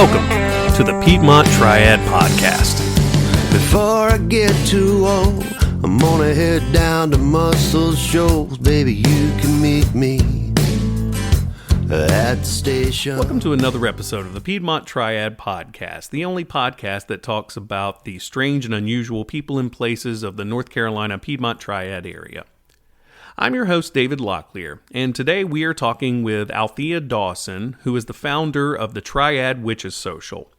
Welcome to the Piedmont Triad Podcast. Before I get too old, I'm gonna head down to Muscle Shoals. Baby, you can meet me at the station. Welcome to another episode of the Piedmont Triad Podcast, the only podcast that talks about the strange and unusual people and places of the North Carolina Piedmont Triad area. I'm your host, David Locklear, and today we are talking with Althea Dawson, who is the founder of the Triad Witches Social.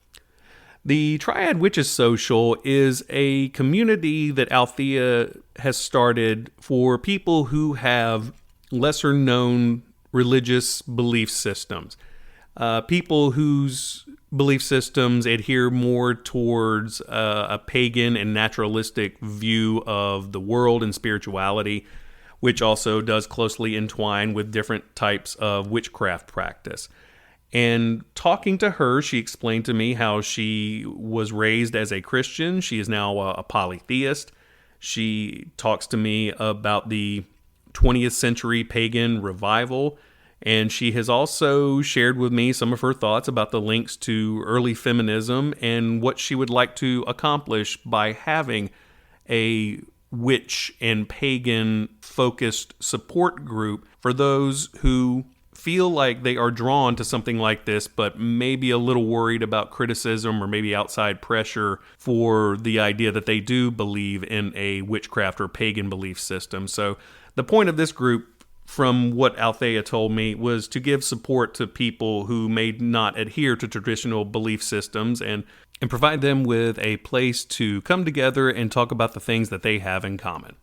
The Triad Witches Social is a community that Althea has started for people who have lesser known religious belief systems. People whose belief systems adhere more towards a pagan and naturalistic view of the world and spirituality, which also does closely entwine with different types of witchcraft practice. And talking to her, she explained to me how she was raised as a Christian. She is now a polytheist. She talks to me about the 20th century pagan revival. And she has also shared with me some of her thoughts about the links to early feminism and what she would like to accomplish by having a witch and pagan focused support group for those who feel like they are drawn to something like this, but maybe a little worried about criticism or maybe outside pressure for the idea that they do believe in a witchcraft or pagan belief system. So the point of this group, from what Althea told me, was to give support to people who may not adhere to traditional belief systems and provide them with a place to come together and talk about the things that they have in common.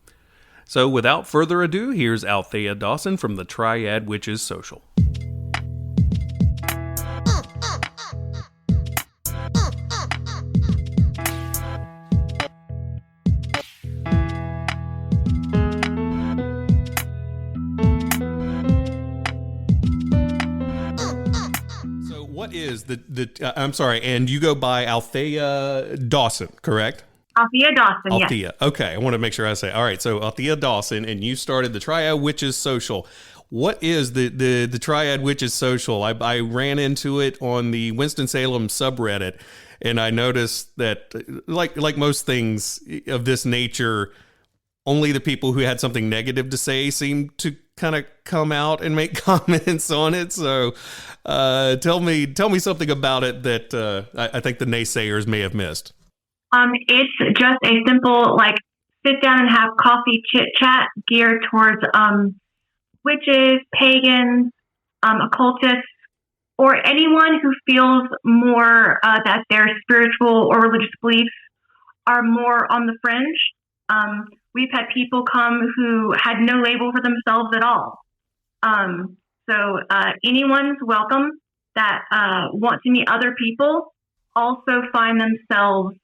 So without further ado, here's Althea Dawson from the Triad Witches Social. What is I'm sorry, and you go by Althea Dawson, correct? Althea Dawson, Althea. yes. Okay, I want to make sure I say. All right, so Althea Dawson, and you started the Triad Witches Social. What is the Triad Witches Social? I ran into it on the Winston-Salem subreddit, and I noticed that, like most things of this nature, only the people who had something negative to say seem to kind of come out and make comments on it. So tell me something about it that I think the naysayers may have missed. It's just a simple, sit down and have coffee chit chat geared towards witches, pagans, occultists, or anyone who feels more that their spiritual or religious beliefs are more on the fringe. We've had people come who had no label for themselves at all. So anyone's welcome that want to meet other people, also find themselves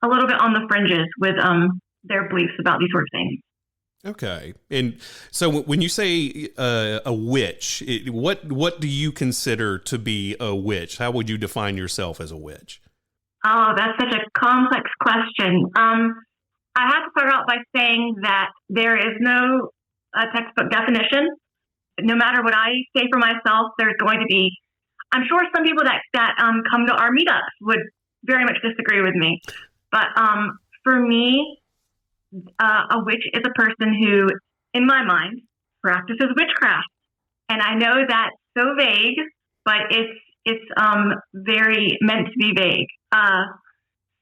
a little bit on the fringes with their beliefs about these sort of things. Okay. And so when you say a witch, what do you consider to be a witch? How would you define yourself as a witch? Oh, that's such a complex question. I have to start out by saying that there is no textbook definition. No matter what I say for myself, there's going to be, I'm sure some people that come to our meetups would very much disagree with me. But for me, a witch is a person who, in my mind, practices witchcraft. And I know that's so vague, but it's very meant to be vague.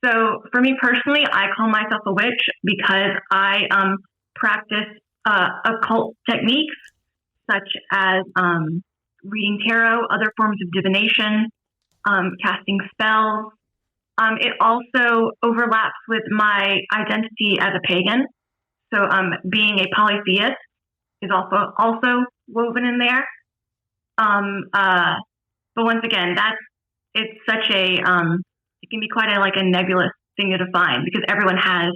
So for me personally, I call myself a witch because I practice occult techniques such as reading tarot, other forms of divination, casting spells. It also overlaps with my identity as a pagan. So being a polytheist is also woven in there. But once again, it's such a it can be quite a nebulous thing to define because everyone has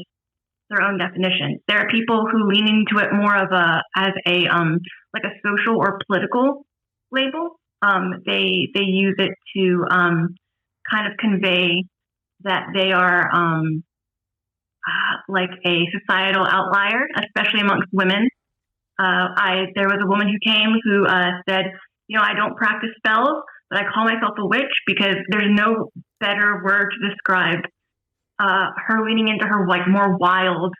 their own definition. There are people who lean into it more of as a social or political label. They use it to kind of convey that they are like a societal outlier, especially amongst women. There was a woman who came who said, I don't practice spells, but I call myself a witch because there's no better word to describe her leaning into her like more wild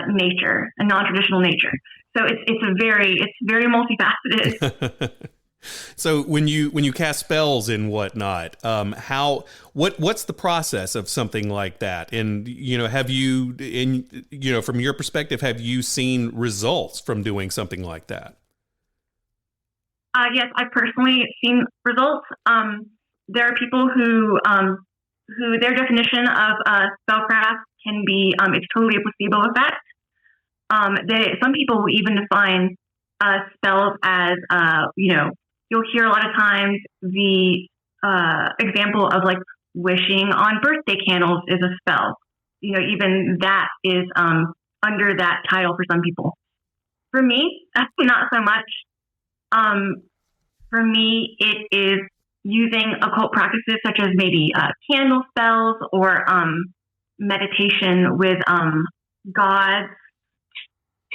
nature, a non-traditional nature. So it's very multifaceted. So when you cast spells and whatnot, what's the process of something like that? And have you, from your perspective, have you seen results from doing something like that? Yes, I've personally seen results. There are people who their definition of spellcraft can be it's totally a placebo effect. Some people will even define spells as you'll hear a lot of times the example of like wishing on birthday candles is a spell. Even that is under that title for some people. For me, not so much. For me, it is using occult practices such as maybe candle spells or meditation with gods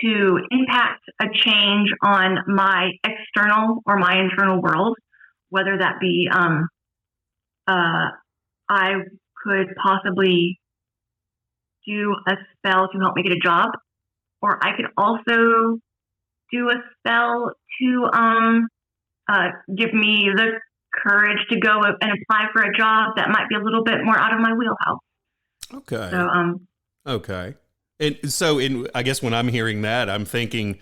to impact a change on my external or my internal world, whether that be I could possibly do a spell to help me get a job, or I could also do a spell to give me the courage to go and apply for a job that might be a little bit more out of my wheelhouse. Okay. So, okay. And so I guess when I'm hearing that, I'm thinking,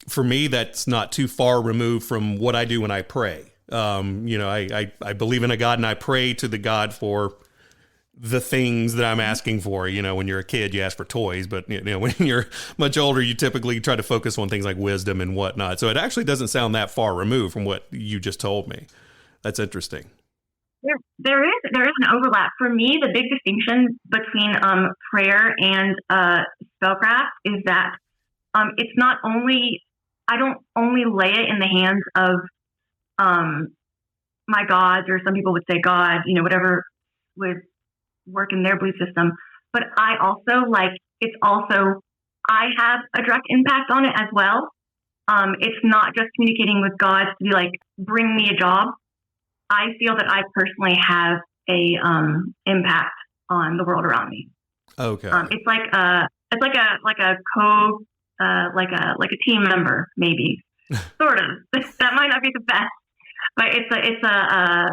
for me, that's not too far removed from what I do when I pray. I believe in a God and I pray to the God for the things that I'm asking for. When you're a kid, you ask for toys, but when you're much older, you typically try to focus on things like wisdom and whatnot. So it actually doesn't sound that far removed from what you just told me. That's interesting. There is an overlap. For me, the big distinction between prayer and spellcraft is that it's not only, I don't only lay it in the hands of my gods, or some people would say God, whatever would work in their belief system, but I also I have a direct impact on it as well. It's not just communicating with God to be like, bring me a job. I feel that I personally have a impact on the world around me. Okay. It's like a team member, maybe, sort of. That might not be the best, but it's a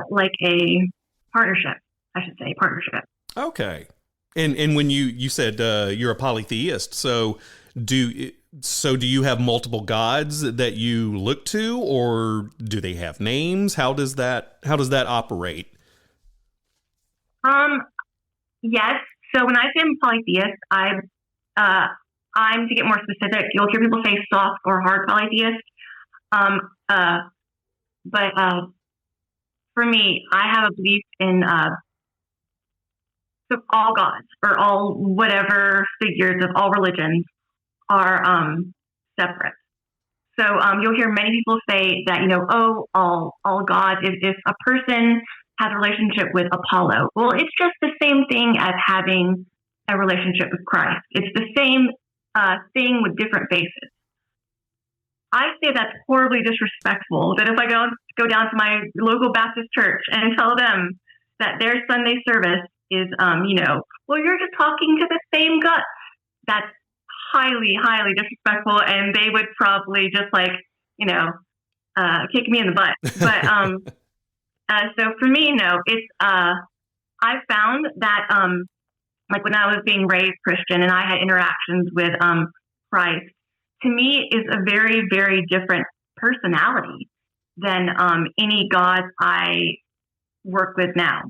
partnership. I should say partnership. Okay. And when you said you're a polytheist, so do you have multiple gods that you look to, or do they have names? How does that operate? Yes. So when I say I'm a polytheist, I'm to get more specific. You'll hear people say soft or hard polytheist. But for me, I have a belief in so all gods or all whatever figures of all religions are separate. So you'll hear many people say that, all gods, if a person has a relationship with Apollo, well, it's just the same thing as having a relationship with Christ. It's the same thing with different faces. I say that's horribly disrespectful, that if I go down to my local Baptist church and tell them that their Sunday service is, well, you're just talking to the same God, that's highly, highly disrespectful, and they would probably just kick me in the butt. But so for me, no, it's I found that when I was being raised Christian and I had interactions with Christ, to me is a very, very different personality than any God I work with now.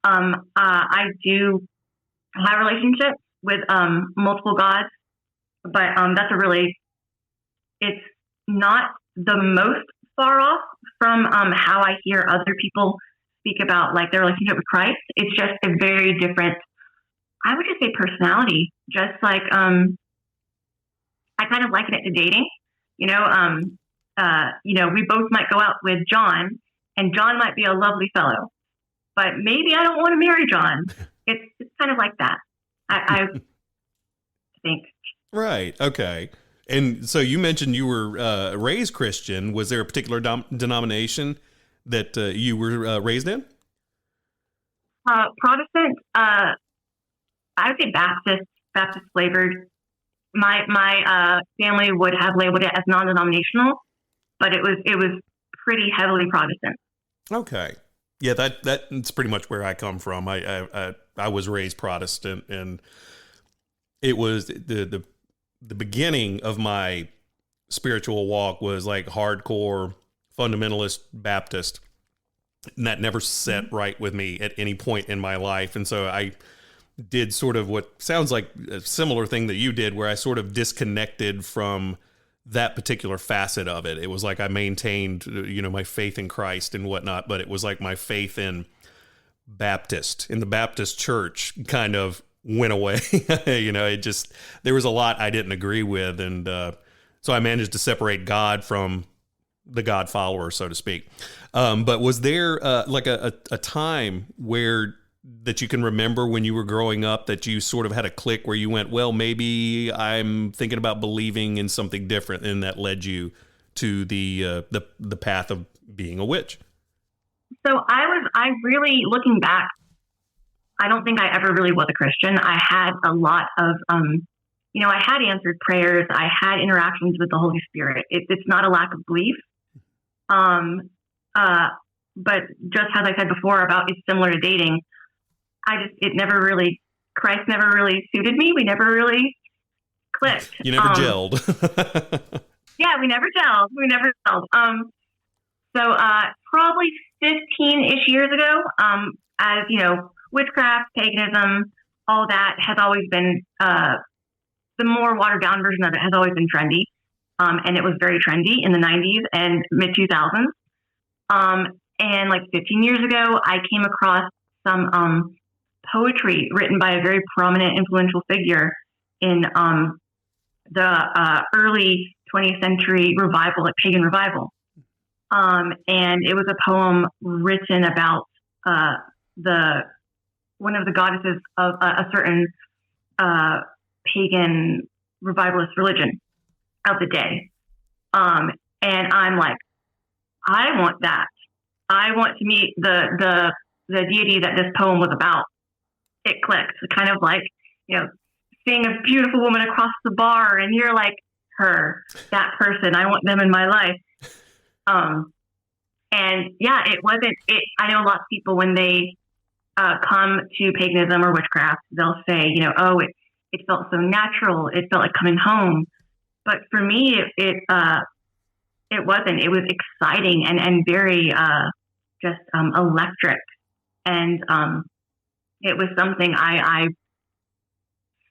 I do have relationships with multiple gods, but it's not the most far off from how I hear other people speak about their relationship with Christ. It's just a very different, I would just say, personality. Just like I kind of liken it to dating. We both might go out with John, and John might be a lovely fellow, but maybe I don't want to marry John. It's kind of like that. I think. Right. Okay. And so you mentioned you were raised Christian. Was there a particular denomination that you were raised in? Protestant, I would say Baptist flavored. My family would have labeled it as non-denominational, but it was pretty heavily Protestant. Okay. Yeah, that's pretty much where I come from. I was raised Protestant, and it was the beginning of my spiritual walk was like hardcore fundamentalist Baptist, and that never set right with me at any point in my life. And so I did sort of what sounds like a similar thing that you did, where I sort of disconnected from that particular facet of it. It was like I maintained, my faith in Christ and whatnot, but it was like my faith in the Baptist church kind of went away. There was a lot I didn't agree with. And so I managed to separate God from the God follower, so to speak. But was there like a time that you can remember when you were growing up that you sort of had a click where you went, well, maybe I'm thinking about believing in something different, and that led you to the path of being a witch? So I really, looking back, I don't think I ever really was a Christian. I had a lot of, I had answered prayers. I had interactions with the Holy Spirit. It's not a lack of belief. But just as I said before about it's similar to dating, Christ never really suited me. We never really clicked. You never gelled. Yeah, we never gelled. So probably 15-ish years ago, as witchcraft, paganism, all that has always been, the more watered down version of it has always been trendy. And it was very trendy in the 90s and mid 2000s. And like 15 years ago, I came across some, poetry written by a very prominent, influential figure in the early 20th century revival, like pagan revival. And it was a poem written about one of the goddesses of a certain pagan revivalist religion of the day. And I'm like, I want that. I want to meet the deity that this poem was about. It clicked. Kind of like, seeing a beautiful woman across the bar and you're like, that person, I want them in my life. And yeah, I know lots of people when they come to paganism or witchcraft, they'll say, it felt so natural. It felt like coming home. But for me, it wasn't. It was exciting and very just electric. And it was something I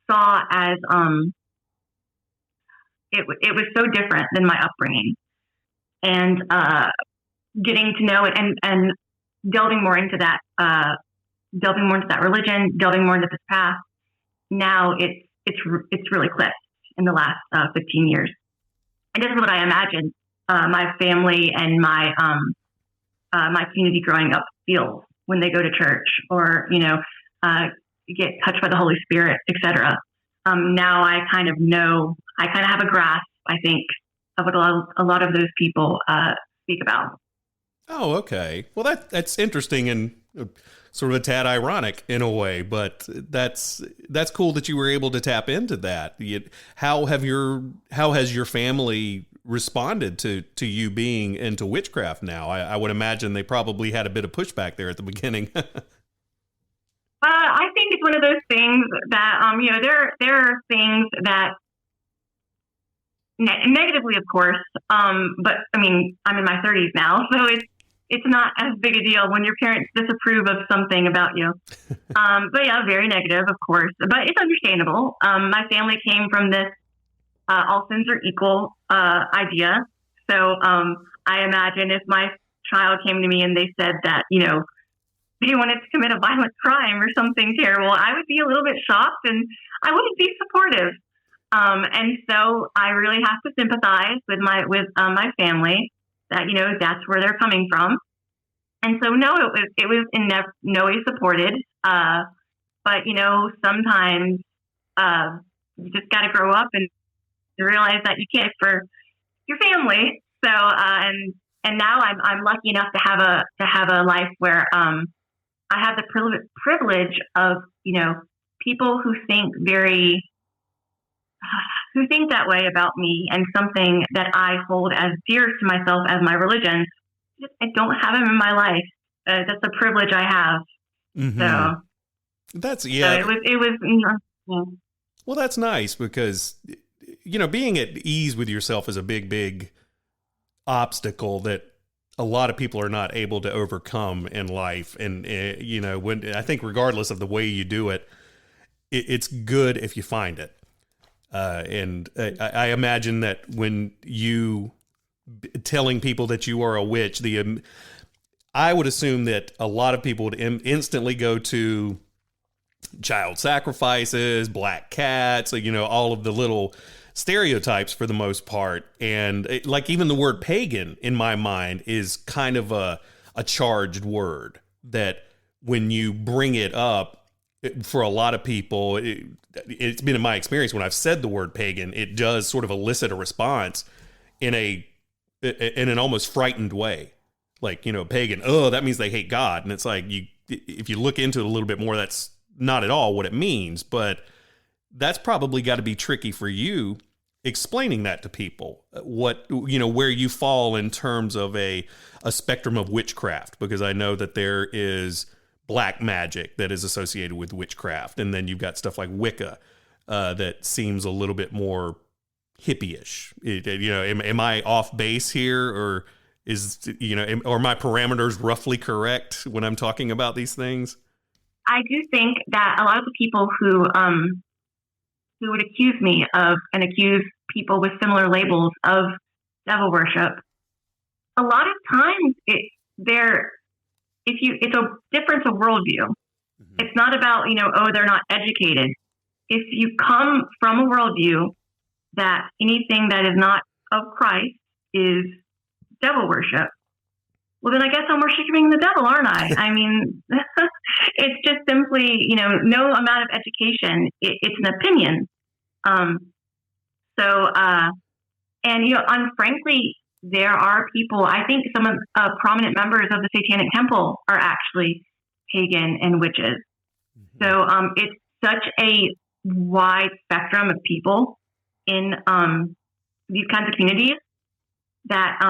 saw as it was so different than my upbringing. And getting to know it and delving more into that religion, delving more into this path. Now it's really clicked in the last 15 years. And this is what I imagine my family and my community growing up feels when they go to church or get touched by the Holy Spirit, etc. Now I kind of have a grasp, I think, of what a lot of those people speak about. Oh, okay. Well, that's interesting and sort of a tad ironic in a way, but that's cool that you were able to tap into that. How has your family responded to you being into witchcraft now? I would imagine they probably had a bit of pushback there at the beginning. I think it's one of those things that there are things that negatively, of course, but I mean I'm in my 30s now, so it's not as big a deal when your parents disapprove of something about you. But yeah, very negative, of course, but it's understandable. My family came from this all sins are equal idea. So I imagine if my child came to me and they said that, they wanted to commit a violent crime or something terrible, I would be a little bit shocked and I wouldn't be supportive. And so I really have to sympathize with my family that, that's where they're coming from. And so, no, it was in no way supported. But, sometimes you just got to grow up and realize that you can't for your family. So, and and now I'm lucky enough to have a life where I have the privilege of, people who think that way about me, and something that I hold as dear to myself as my religion. I don't have them in my life. That's a privilege I have. Mm-hmm. So that's, So it was. Well, that's nice because, being at ease with yourself is a big obstacle that a lot of people are not able to overcome in life. And, when I think regardless of the way you do it, it's good if you find it. And I imagine that when you telling people that you are a witch, I would assume that a lot of people would instantly go to child sacrifices, black cats, all of the little stereotypes for the most part. And even the word pagan in my mind is kind of a charged word that when you bring it up, for a lot of people, it's been in my experience when I've said the word pagan, it does sort of elicit a response in an almost frightened way. Pagan, oh, that means they hate God. And it's like, if you look into it a little bit more, that's not at all what it means. But that's probably got to be tricky for you explaining that to people, where you fall in terms of a spectrum of witchcraft, because I know that there is black magic that is associated with witchcraft. And then you've got stuff like Wicca that seems a little bit more hippie-ish. Am I off base here, or are my parameters roughly correct when I'm talking about these things? I do think that a lot of the people who would accuse me of, and accuse people with similar labels of devil worship, a lot of times it's a difference of worldview. Mm-hmm. It's not about, they're not educated. If you come from a worldview that anything that is not of Christ is devil worship, well, then I guess I'm worshiping the devil, aren't I? I mean, it's just simply, no amount of education. It's an opinion. Frankly, there are people, I think some of prominent members of the Satanic Temple are actually pagan and witches. Mm-hmm. So it's such a wide spectrum of people in these kinds of communities that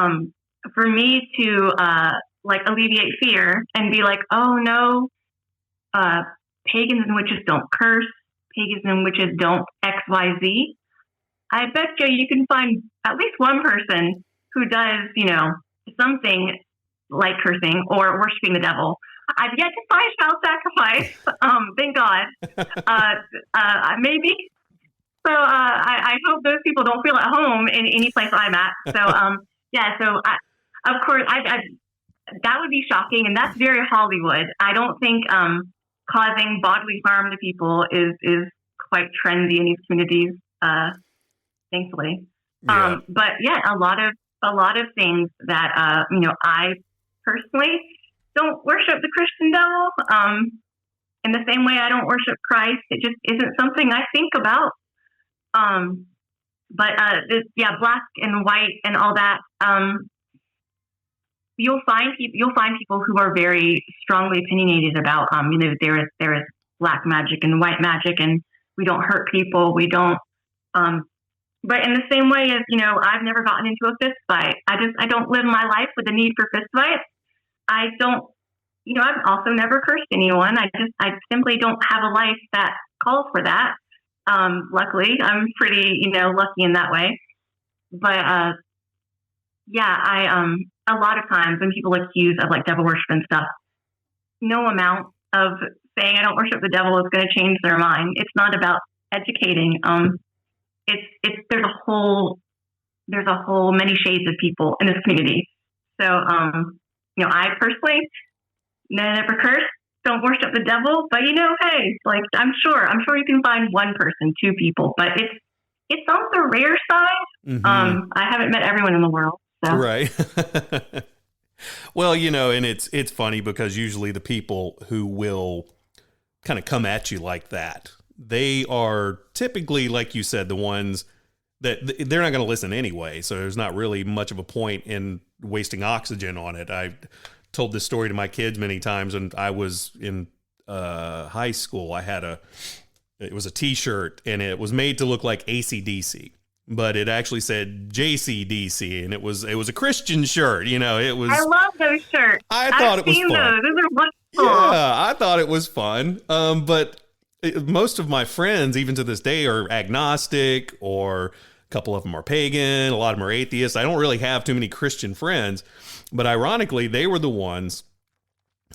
for me to alleviate fear and be like, oh no, pagans and witches don't curse, pagans and witches don't XYZ. I bet you can find at least one person who does, something like cursing or worshiping the devil. I've yet to find child sacrifice. Thank God. Maybe. So I hope those people don't feel at home in any place I'm at. So of course, that would be shocking, and that's very Hollywood. I don't think causing bodily harm to people is quite trendy in these communities, thankfully. Yeah. But yeah, a lot of things that I personally don't worship the Christian devil. In the same way I don't worship Christ, it just isn't something I think about. Black and white and all that. You'll find people who are very strongly opinionated about, there is black magic and white magic, and we don't hurt people. We don't, but in the same way as, I've never gotten into a fist fight. I don't live my life with the need for fist fights. I don't, I've also never cursed anyone. I simply don't have a life that calls for that. Luckily, I'm pretty, lucky in that way. But, a lot of times when people accuse of like devil worship and stuff, no amount of saying I don't worship the devil is going to change their mind. It's not about educating. There's a whole many shades of people in this community. So, I personally never curse, don't worship the devil, but hey, like I'm sure you can find one person, two people, but it's on the rare side. Mm-hmm. I haven't met everyone in the world. So. Right. Well, and it's funny because usually the people who will kind of come at you like that, they are typically, like you said, the ones that they're not going to listen anyway. So there's not really much of a point in wasting oxygen on it. I told this story to my kids many times. When I was in high school, it was a t-shirt, and it was made to look like AC/DC, but it actually said JCDC, and it was a Christian shirt. You know, it was. I love those shirts. I thought it was fun. Those are wonderful. Yeah, I thought it was fun. But most of my friends, even to this day, are agnostic, or a couple of them are pagan. A lot of them are atheists. I don't really have too many Christian friends, but ironically, they were the ones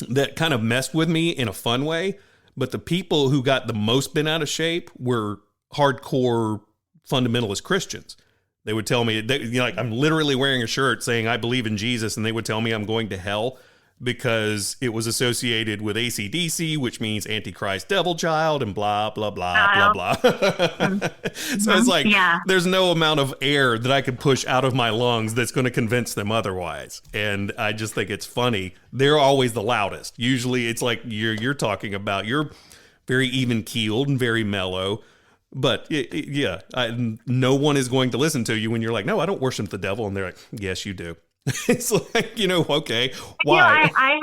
that kind of messed with me in a fun way. But the people who got the most bent out of shape were hardcore fundamentalist Christians. They would tell me, like, I'm literally wearing a shirt saying I believe in Jesus, and they would tell me I'm going to hell because it was associated with AC/DC, which means Antichrist devil child, and blah, blah, blah, blah, blah. So it's like, there's no amount of air that I could push out of my lungs that's going to convince them otherwise. And I just think it's funny. They're always the loudest. Usually it's like you're talking about, you're very even keeled and very mellow. But no one is going to listen to you when you're like, no, I don't worship the devil. And they're like, yes, you do. It's like, okay, why? I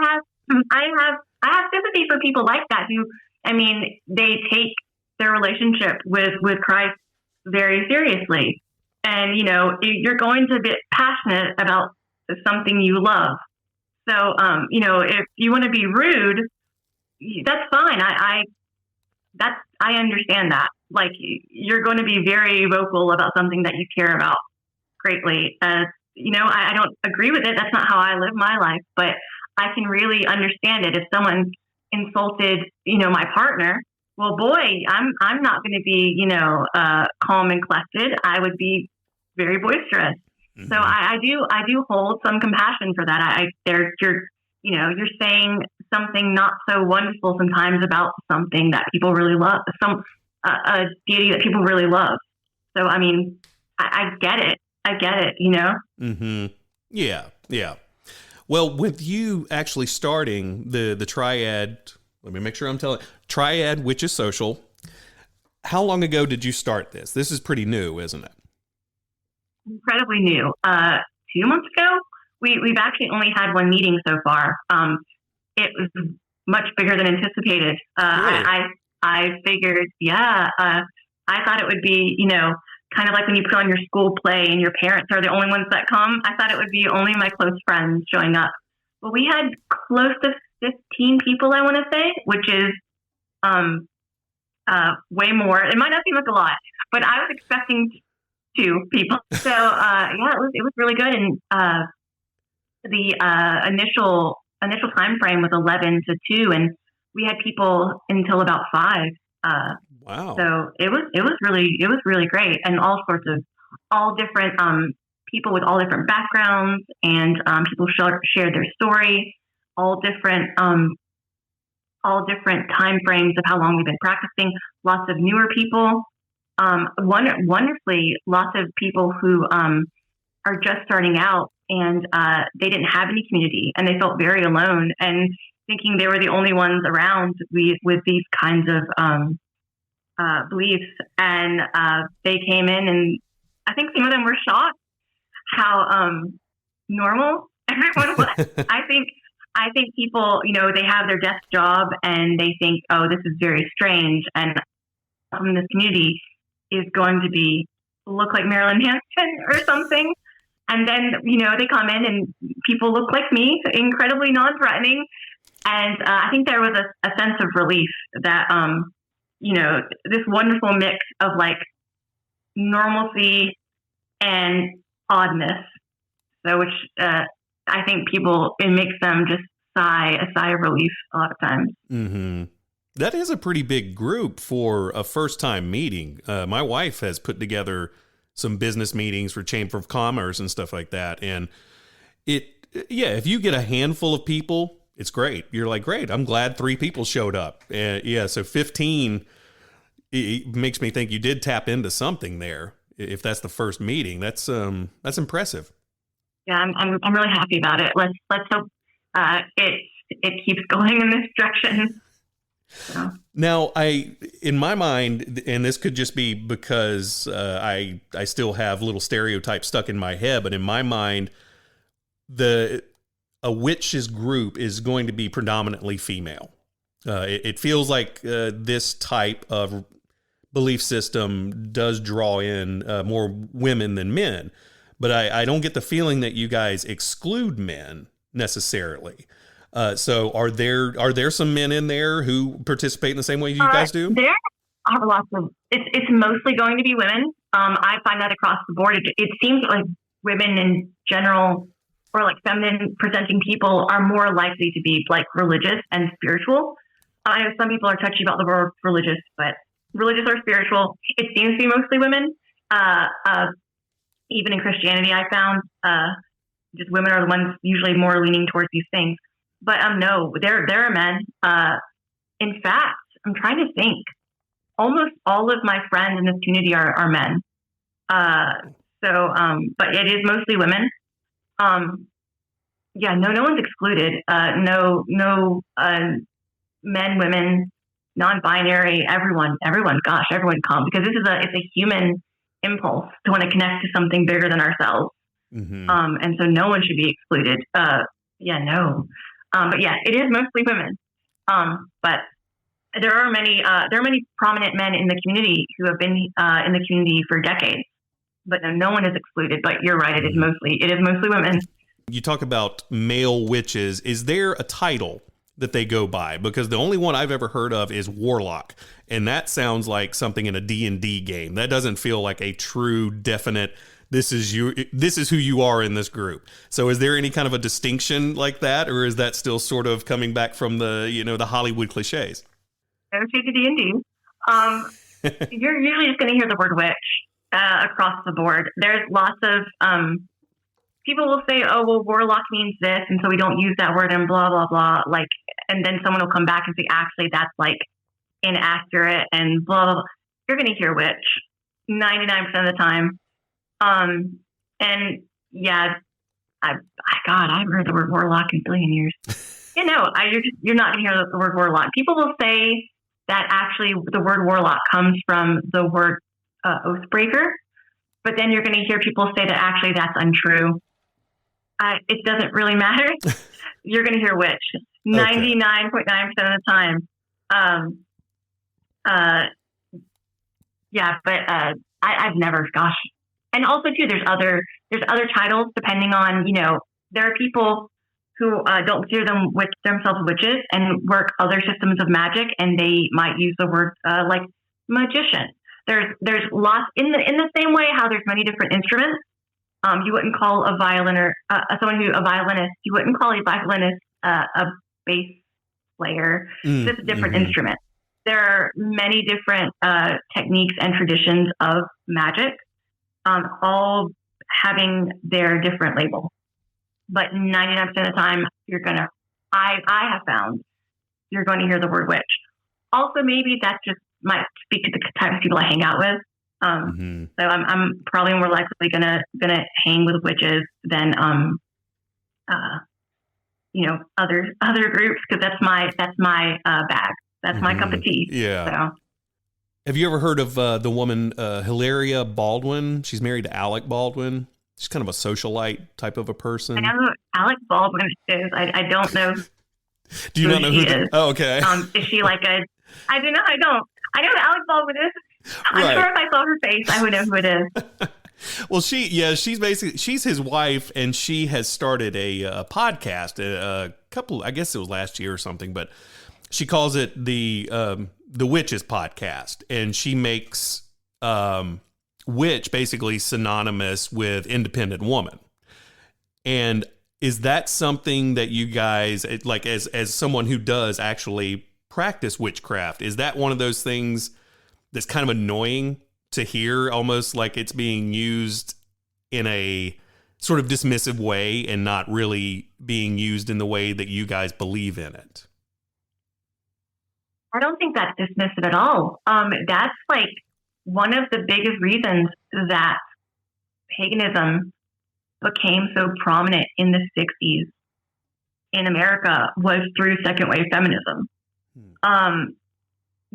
have sympathy for people like that who, I mean, they take their relationship with Christ very seriously. And, you're going to get passionate about something you love. So, if you want to be rude, that's fine. I understand that. Like, you're going to be very vocal about something that you care about greatly. I don't agree with it. That's not how I live my life, but I can really understand it. If someone insulted, my partner, well, boy, I'm not going to be, calm and collected. I would be very boisterous. Mm-hmm. So I do hold some compassion for that. You're saying something not so wonderful sometimes about something that people really love, a deity that people really love. So, I mean, I get it. Mm-hmm. Yeah. Well, with you actually starting the Triad, let me make sure I'm telling, Triad Witches Social, how long ago did you start this? This is pretty new, isn't it? Incredibly new. 2 months ago, we've actually only had one meeting so far. It was much bigger than anticipated. Really? I figured, I thought it would be, kind of like when you put on your school play and your parents are the only ones that come. I thought it would be only my close friends showing up. But we had close to 15 people, I want to say, which is way more. It might not seem like a lot, but I was expecting 2 people. So, it was really good. And the initial time frame was 11 to 2, and we had people until about 5. Wow! So it was really great, and all different people with all different backgrounds, and people shared their story, all different time frames of how long we've been practicing. Lots of newer people, wonderfully, lots of people who are just starting out, and they didn't have any community, and they felt very alone, and thinking they were the only ones around with these kinds of beliefs. And they came in, and I think some of them were shocked how normal everyone was. I think people, they have their desk job and they think, oh, this is very strange, and from this community is going to look like Marilyn Manson or something. And then, they come in and people look like me, incredibly non-threatening. And I think there was a sense of relief that, this wonderful mix of like normalcy and oddness. So, which I think it makes them just a sigh of relief a lot of times. Mm-hmm. That is a pretty big group for a first time meeting. My wife has put together some business meetings for Chamber of Commerce and stuff like that. And if you get a handful of people, it's great. You're like, great, I'm glad 3 people showed up. So 15, it makes me think you did tap into something there. If that's the first meeting, that's impressive. Yeah, I'm really happy about it. Let's hope it keeps going in this direction. So. Now, in my mind, and this could just be because I still have little stereotypes stuck in my head, but in my mind, a witch's group is going to be predominantly female. It feels like this type of belief system does draw in more women than men, but I don't get the feeling that you guys exclude men necessarily. So are there some men in there who participate in the same way you guys do? There are lots of. It's mostly going to be women. I find that across the board. It seems like women in general, or like feminine presenting people, are more likely to be like religious and spiritual. I know some people are touchy about the word religious, but religious or spiritual, it seems to be mostly women. Even in Christianity, I found just women are the ones usually more leaning towards these things. But no, there are men. In fact, I'm trying to think. Almost all of my friends in this community are men. But it is mostly women. No one's excluded. No, men, women, non-binary, everyone. Gosh, everyone come, because it's a human impulse to want to connect to something bigger than ourselves. Mm-hmm. And so no one should be excluded. But yeah, it is mostly women. But there are many prominent men in the community who have been in the community for decades. But no one is excluded. But you're right, it is mostly women. You talk about male witches. Is there a title that they go by? Because the only one I've ever heard of is Warlock, and that sounds like something in a D&D game. That doesn't feel like a true, definite, this is who you are in this group. So is there any kind of a distinction like that, or is that still sort of coming back from the Hollywood cliches? I would say to D&D. You're usually just going to hear the word witch across the board. There's lots of people will say, oh, well, warlock means this, and so we don't use that word and blah, blah, blah. Like, and then someone will come back and say, actually, that's like inaccurate and blah, blah, blah. You're going to hear witch 99% of the time. And yeah, I haven't heard the word warlock in a billion years. You're not going to hear the word warlock. People will say that actually the word warlock comes from the word oathbreaker, but then you're going to hear people say that actually that's untrue. It doesn't really matter. You're going to hear witch 99.9% of the time. I've never, gosh. And also too, there's other titles depending on, there are people who don't consider themselves witches and work other systems of magic, and they might use the word like magician. There's lots in the same way how there's many different instruments. You wouldn't call a violin or a violinist. You wouldn't call a violinist a bass player. It's just a different instrument. There are many different techniques and traditions of magic, all having their different label. But 99% of the time, I have found, you're going to hear the word witch. Also, maybe that just might speak to the type of people I hang out with. So I'm probably more likely gonna hang with witches than other groups, because that's my bag. That's my cup of tea. Yeah. So. Have you ever heard of the woman Hilaria Baldwin? She's married to Alec Baldwin. She's kind of a socialite type of a person. I know who Alec Baldwin is. I don't know. Do you not know who she is? Oh, okay. Is she like a? I do not. I don't. I know who Alec Baldwin is. I'm sure if I saw her face, I would know who it is. Well, she's his wife, and she has started a podcast. A couple, I guess it was last year or something, but she calls it the Witches Podcast, and she makes witch basically synonymous with independent woman. And is that something that you guys, like, as someone who does actually practice witchcraft, is that one of those things that's kind of annoying to hear, almost like it's being used in a sort of dismissive way and not really being used in the way that you guys believe in it? I don't think that's dismissive at all. That's like one of the biggest reasons that paganism became so prominent in the 60s in America was through second wave feminism.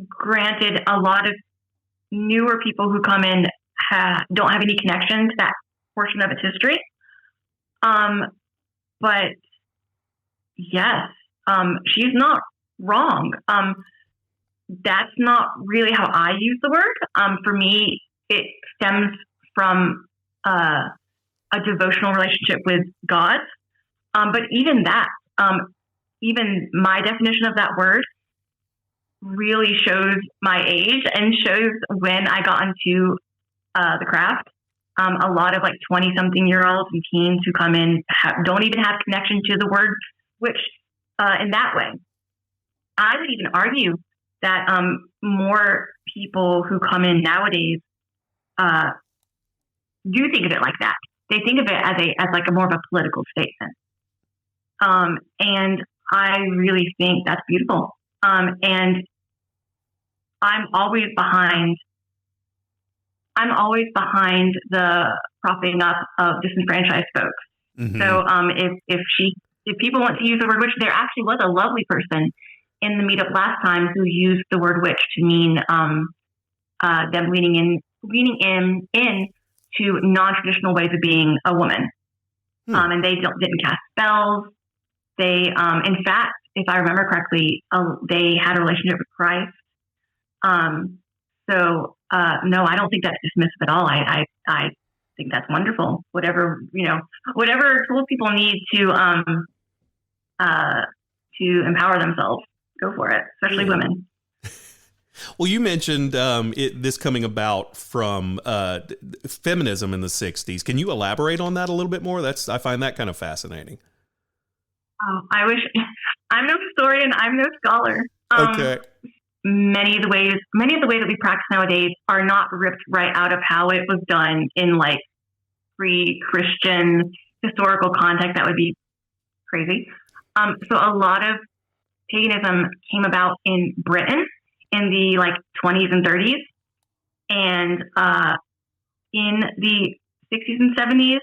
Granted, a lot of newer people who come in don't have any connection to that portion of its history. But yes, she's not wrong. That's not really how I use the word. For me, it stems from a devotional relationship with God. But even that, even my definition of that word really shows my age and shows when I got into the craft. A lot of 20-something-year-olds and teens who come in don't even have connection to the word witch in that way. I would even argue that more people who come in nowadays do think of it like that. They think of it as a more of a political statement. And I really think that's beautiful. And I'm always behind the propping up of disenfranchised folks. Mm-hmm. So if people want to use the word witch, there actually was a lovely person in the meetup last time who used the word witch to mean them leaning in to non-traditional ways of being a woman. And they didn't cast spells. They, in fact, if I remember correctly, they had a relationship with Christ. No, I don't think that's dismissive at all. I think that's wonderful. Whatever tools people need to empower themselves, go for it, especially women. Well, you mentioned this coming about from feminism in the 60s. Can you elaborate on that a little bit more? I find that kind of fascinating. Oh, I wish. I'm no historian. I'm no scholar. Okay. Many of the ways that we practice nowadays are not ripped right out of how it was done in pre-Christian historical context. That would be crazy. So a lot of paganism came about in Britain in the 20s and 30s, and in the 60s and 70s,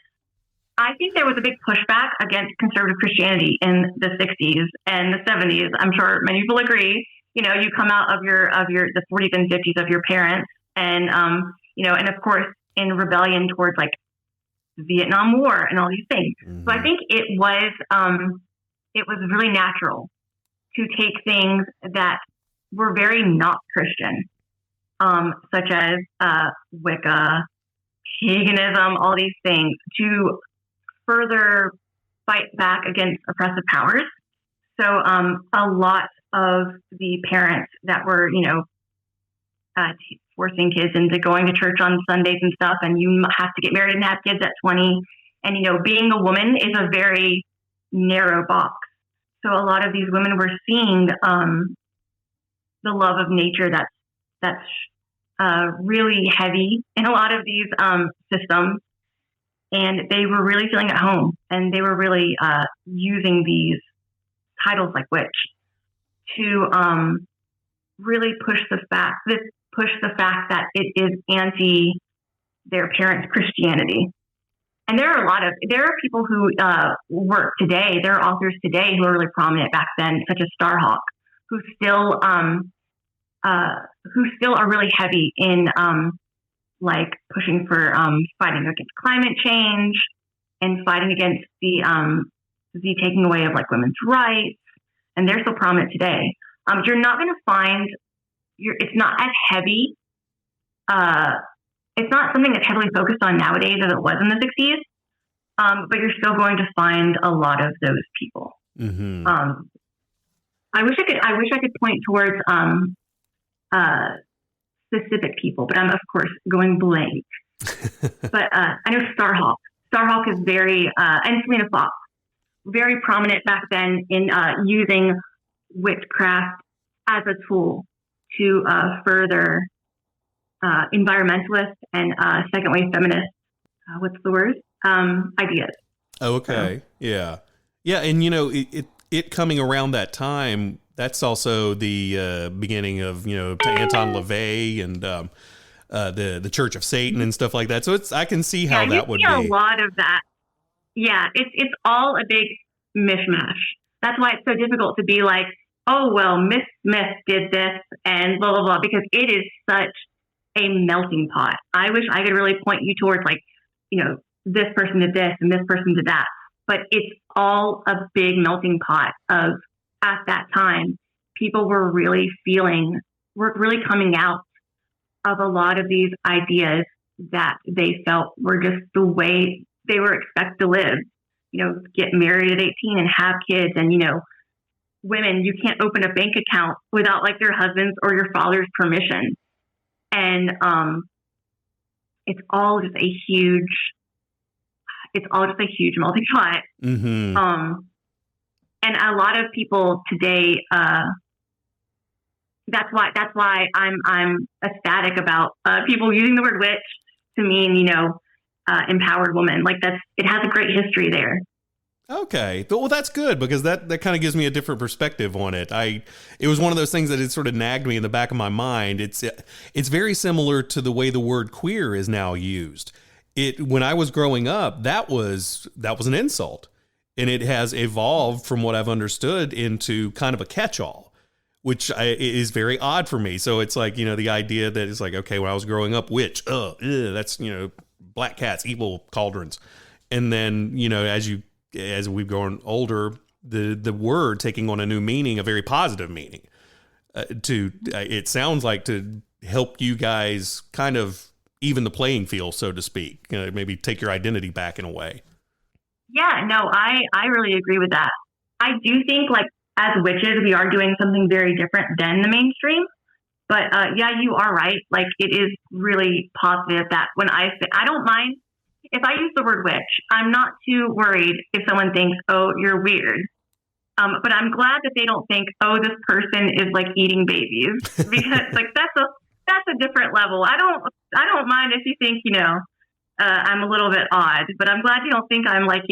I think there was a big pushback against conservative Christianity in the 60s and the 70s. I'm sure many people agree. You come out of the 40s and 50s of your parents, and and of course in rebellion towards the Vietnam War and all these things. Mm-hmm. So I think it was really natural to take things that were very not Christian, such as Wicca, paganism, all these things, to further fight back against oppressive powers. So a lot of the parents that were, forcing kids into going to church on Sundays and stuff, and you have to get married and have kids at 20, and, being a woman is a very narrow box. So a lot of these women were seeing the love of nature that's really heavy in a lot of these systems. And they were really feeling at home, and they were really using these titles like witch to really push the fact that it is anti their parents' Christianity. And there are people who work today. There are authors today who are really prominent back then, such as Starhawk, who still are really heavy in pushing for fighting against climate change and fighting against the taking away of women's rights, and they're still prominent today. You're not going to find it's not as heavy. It's not something that's heavily focused on nowadays as it was in the 60s. But you're still going to find a lot of those people. Mm-hmm. I wish I could point towards specific people, but I'm of course going blank. But I know Starhawk. Starhawk is very and Selena Fox, very prominent back then in using witchcraft as a tool to further environmentalist and second wave feminist. What's the word? Ideas. Oh, okay. So. Yeah. And it coming around that time, that's also the beginning of Anton LaVey and the Church of Satan and stuff like that. So I can see how that would be a lot of that. Yeah, it's all a big mishmash. That's why it's so difficult to be oh, well, Miss Smith did this and blah, blah, blah, because it is such a melting pot. I wish I could really point you towards like, this person did this and this person did that. But it's all a big melting pot of, at that time, people were really coming out of a lot of these ideas that they felt were just the way they were expected to live. Get married at 18 and have kids, and, women, you can't open a bank account without like your husband's or your father's permission. And it's all just a huge melting pot. Mm-hmm. And a lot of people today, that's why I'm ecstatic about people using the word witch to mean, empowered woman. Like it has a great history there. Okay. Well, that's good, because that kind of gives me a different perspective on it. It was one of those things that it sort of nagged me in the back of my mind. It's very similar to the way the word queer is now used. When I was growing up, that was an insult, and it has evolved, from what I've understood, into kind of a catch-all, which is very odd for me. So it's like, the idea that it's like, okay, when I was growing up, witch, that's, black cats, evil cauldrons. And then, as we've grown older, the word taking on a new meaning, a very positive meaning, it sounds like, to help you guys kind of even the playing field, so to speak, maybe take your identity back in a way. Yeah, no, I really agree with that. I do think, like, as witches, we are doing something very different than the mainstream. But yeah, you are right. Like, it is really positive that when I don't mind if I use the word witch. I'm not too worried if someone thinks, oh, you're weird. But I'm glad that they don't think, oh, this person is like eating babies, because like that's a different level. I don't mind if you think, I'm a little bit odd, but I'm glad you don't think I'm like,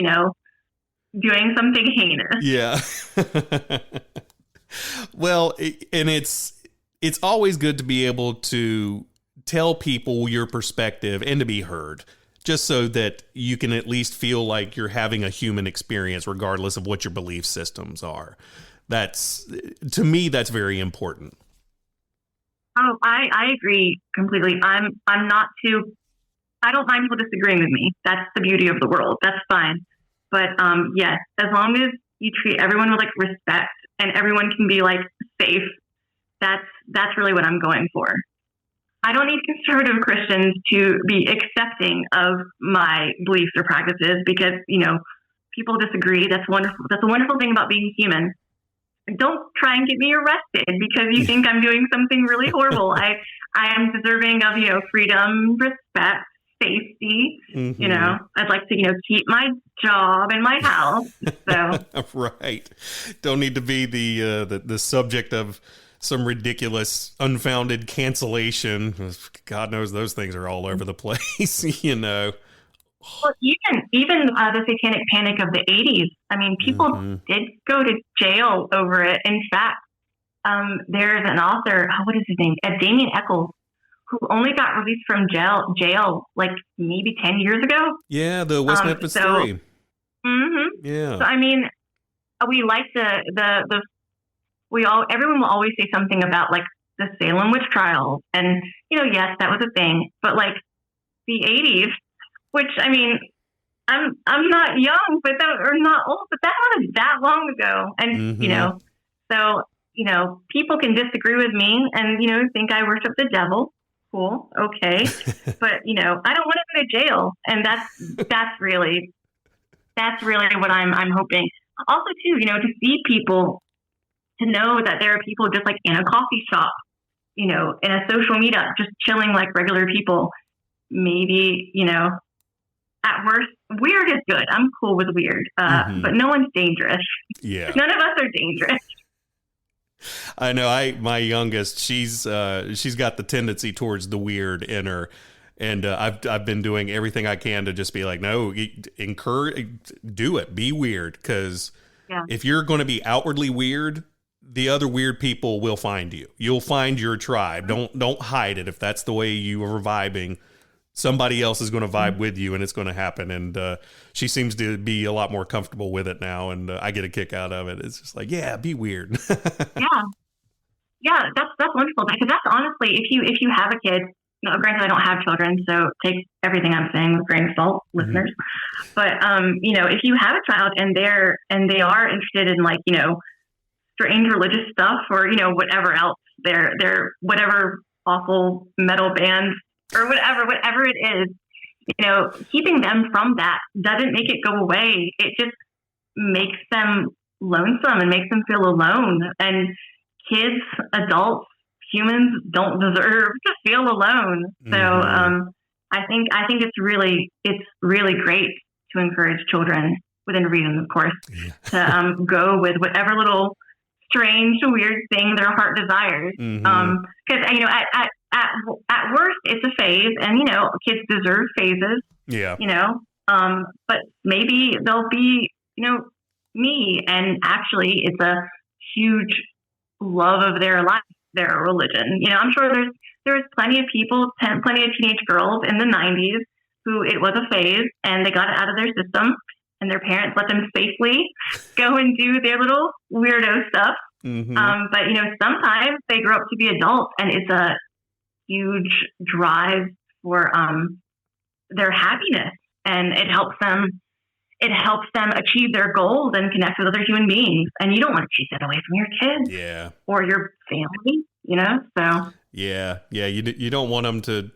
doing something heinous. Yeah. Well, and it's always good to be able to tell people your perspective and to be heard, just so that you can at least feel like you're having a human experience, regardless of what your belief systems are. To me, that's very important. Oh, I agree completely. I don't mind people disagreeing with me. That's the beauty of the world. That's fine. But yes, as long as you treat everyone with like respect and everyone can be like safe, that's really what I'm going for. I don't need conservative Christians to be accepting of my beliefs or practices, because, people disagree. That's wonderful. That's a wonderful thing about being human. Don't try and get me arrested because you think I'm doing something really horrible. I am deserving of, freedom, respect, safety. Mm-hmm. I'd like to, keep my job and my house. So right. Don't need to be the subject of some ridiculous, unfounded cancellation. God knows those things are all over the place, Well, even the satanic panic of the 80s. I mean, people did go to jail over it. In fact, there's an author, what is his name? Damien Eccles, who only got released from jail like maybe 10 years ago. Yeah, the West Memphis 3. Mm-hmm. Yeah. So, I mean, we like everyone will always say something about like the Salem witch trials, and yes, that was a thing, but like the 80s, which I mean, I'm not young, but not old, but that wasn't that long ago, and so people can disagree with me and think I worship the devil. Cool, okay, but I don't want to go to jail, and that's really what I'm hoping. Also, too, to see people. To know that there are people just like in a coffee shop, in a social meetup, just chilling like regular people. Maybe, at worst, weird is good. I'm cool with weird, but no one's dangerous. Yeah. None of us are dangerous. I know. My youngest, she's got the tendency towards the weird in her. And I've been doing everything I can to just be like, no, do it. Be weird. Because if you're going to be outwardly weird, the other weird people will find you. You'll find your tribe. Don't hide it. If that's the way you are vibing, somebody else is going to vibe with you and it's going to happen. And she seems to be a lot more comfortable with it now. And I get a kick out of it. It's just like, yeah, be weird. Yeah, that's wonderful. Because that's honestly, if you have a kid, granted I don't have children, so take everything I'm saying with a grain of salt, listeners. But if you have a child and they are interested in like, strange religious stuff or, whatever else, their whatever awful metal bands or whatever it is, keeping them from that doesn't make it go away. It just makes them lonesome and makes them feel alone. And kids, adults, humans don't deserve to feel alone. So I think it's really great to encourage children, within reason, of course, to go with whatever little strange, weird thing their heart desires. Because at worst it's a phase, and kids deserve phases. But maybe they'll be me, and actually it's a huge love of their life, their religion. I'm sure there's plenty of people, plenty of teenage girls in the 90s who it was a phase and they got it out of their system and their parents let them safely go and do their little weirdo stuff. But sometimes they grow up to be adults and it's a huge drive for their happiness, and it helps them achieve their goals and connect with other human beings. And you don't want to take that away from your kids or your family, so. Yeah. You don't want them to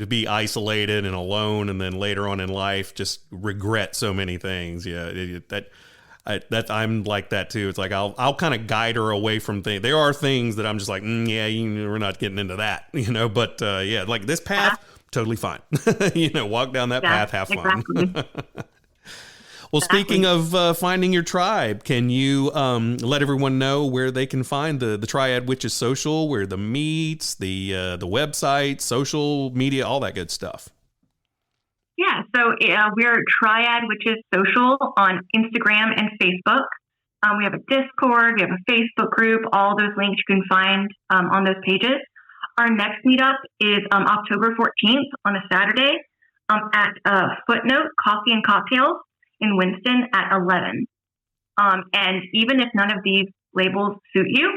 be isolated and alone, and then later on in life, just regret so many things. I'm like that too. It's like, I'll kind of guide her away from things. There are things that I'm just like, we're not getting into that, but like this path, totally fine. Walk down that path, have fun. Well, speaking of finding your tribe, can you let everyone know where they can find the Triad Witches Social, where the meets, the website, social media, all that good stuff? Yeah, so we're Triad Witches Social on Instagram and Facebook. We have a Discord, we have a Facebook group. All those links you can find on those pages. Our next meetup is October 14th on a Saturday at Footnote Coffee and Cocktails in Winston at 11. And even if none of these labels suit you,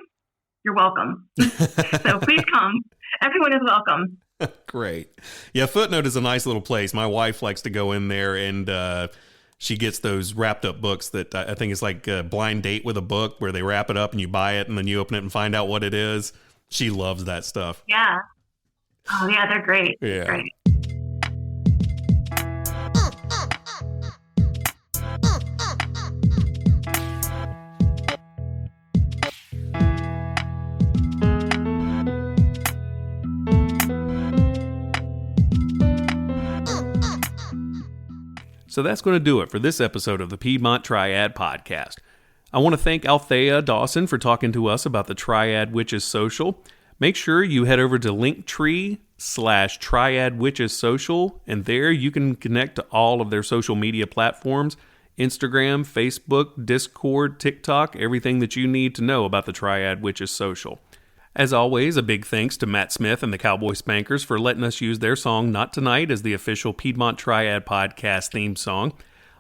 you're welcome. So please come. Everyone is welcome. Great. Yeah, Footnote is a nice little place. My wife likes to go in there, and she gets those wrapped up books that I think is like a blind date with a book, where they wrap it up and you buy it and then you open it and find out what it is. She loves that stuff. Yeah. Oh, yeah, they're great. Yeah. Great. So that's going to do it for this episode of the Piedmont Triad Podcast. I want to thank Althea Dawson for talking to us about the Triad Witches Social. Make sure you head over to Linktree/Triad Witches Social, and there you can connect to all of their social media platforms: Instagram, Facebook, Discord, TikTok, everything that you need to know about the Triad Witches Social. As always, a big thanks to Matt Smith and the Cowboy Spankers for letting us use their song Not Tonight as the official Piedmont Triad Podcast theme song.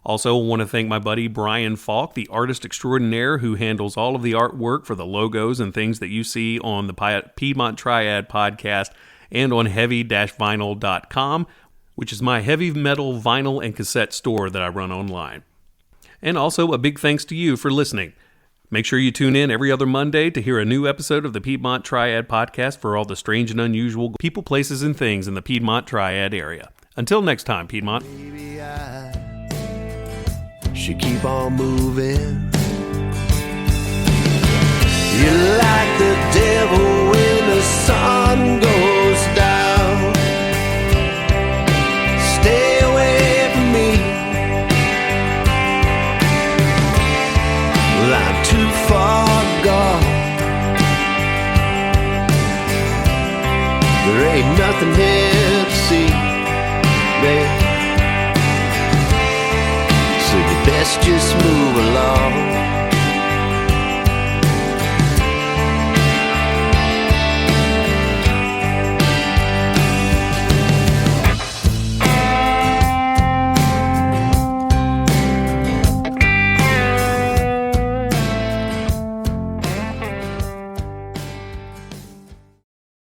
Also, want to thank my buddy Brian Falk, the artist extraordinaire who handles all of the artwork for the logos and things that you see on the Piedmont Triad Podcast and on heavy-vinyl.com, which is my heavy metal vinyl and cassette store that I run online. And also, a big thanks to you for listening. Make sure you tune in every other Monday to hear a new episode of the Piedmont Triad Podcast for all the strange and unusual people, places, and things in the Piedmont Triad area. Until next time, Piedmont. Maybe I should keep on moving. You're like the devil when the sun goes down. Stay away from me. Well, I'm too far gone. There ain't nothing here to see, babe. So you best just move.